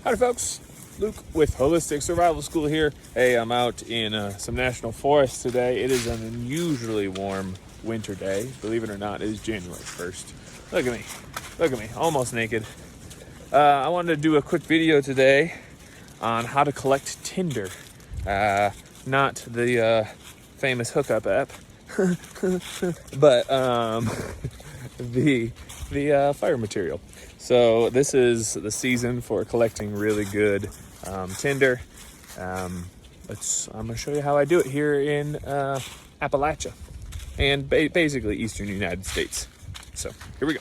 Howdy folks, Luke with Holistic Survival School here. Hey, I'm out in some national forests today. It is an unusually warm winter day. Believe it or not, it is January 1st. Look at me, almost naked. I wanted to do a quick video today on how to collect tinder. Not the famous hookup app, but the fire material. So this is the season for collecting really good tinder. I'm gonna show you how I do it here in Appalachia and basically eastern United States. So here we go.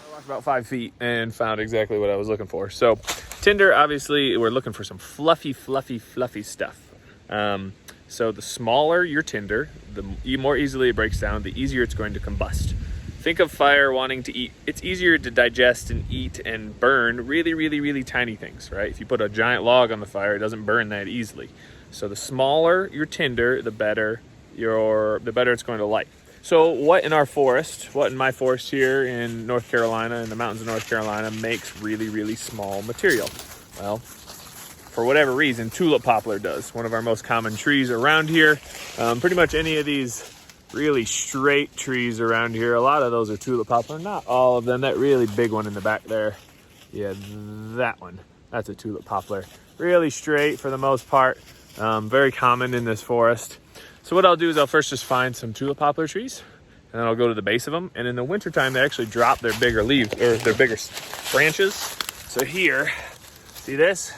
I walked about 5 feet and found exactly what I was looking for. So tinder, obviously we're looking for some fluffy stuff. So the smaller your tinder, the more easily it breaks down, the easier it's going to combust. Think of fire wanting to eat. It's easier to digest and eat and burn really tiny things, right? If you put a giant log on the fire, it doesn't burn that easily. So the smaller your tinder, the better it's going to light. So what in my forest here in North Carolina, in the mountains of North Carolina, makes really small material? Well, for whatever reason, tulip poplar does. One of our most common trees around here. Pretty much any of these really straight trees around here, a lot of those are tulip poplar. Not all of them. That really big one in the back there, yeah, that one, that's a tulip poplar. Really straight for the most part. Very common in this forest. So what I'll do is I'll first just find some tulip poplar trees, and then I'll go to the base of them. And in the wintertime, they actually drop their bigger leaves, or their bigger branches. So here, see this?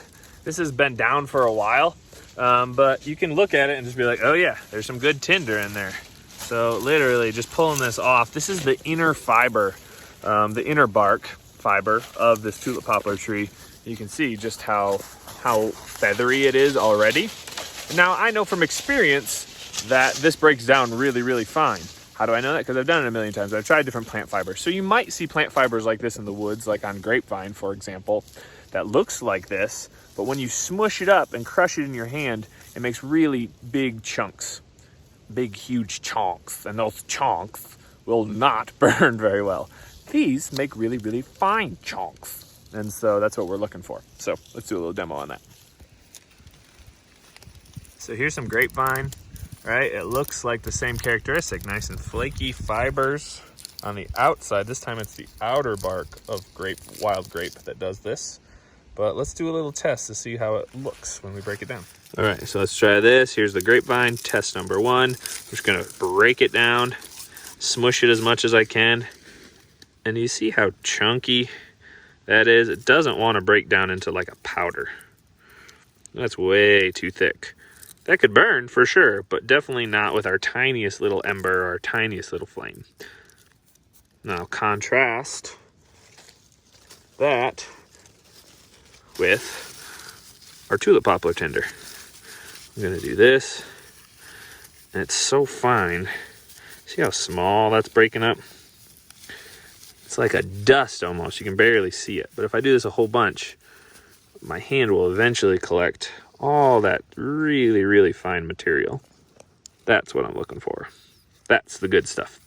This has been down for a while, but you can look at it and just be like, oh yeah, there's some good tinder in there. So literally just pulling this off. This is the inner fiber, the inner bark fiber of this tulip poplar tree. You can see just how feathery it is already. Now I know from experience that this breaks down really fine. How do I know that? Because I've done it a million times. I've tried different plant fibers. So you might see plant fibers like this in the woods, like on grapevine, for example, that looks like this. But when you smush it up and crush it in your hand, it makes really big chunks, big, huge chunks. And those chunks will not burn very well. These make really fine chunks. And so that's what we're looking for. So let's do a little demo on that. So here's some grapevine, right? It looks like the same characteristic, nice and flaky fibers on the outside. This time it's the outer bark of wild grape that does this. But let's do a little test to see how it looks when we break it down. All right, so let's try this. Here's the grapevine, test number 1. I'm just gonna break it down, smush it as much as I can. And you see how chunky that is? It doesn't want to break down into like a powder. That's way too thick. That could burn for sure, but definitely not with our tiniest little ember, our tiniest little flame. Now contrast that with our tulip poplar tinder. I'm gonna do this, and it's so fine. See how small that's breaking up? It's like a dust almost. You can barely see it. But if I do this a whole bunch, my hand will eventually collect all that really fine material. That's what I'm looking for. That's the good stuff.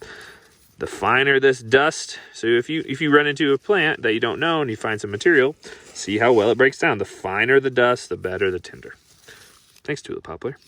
The finer this dust, so if you run into a plant that you don't know and you find some material, see how well it breaks down. The finer the dust, the better the tinder. Thanks, tulip poplar.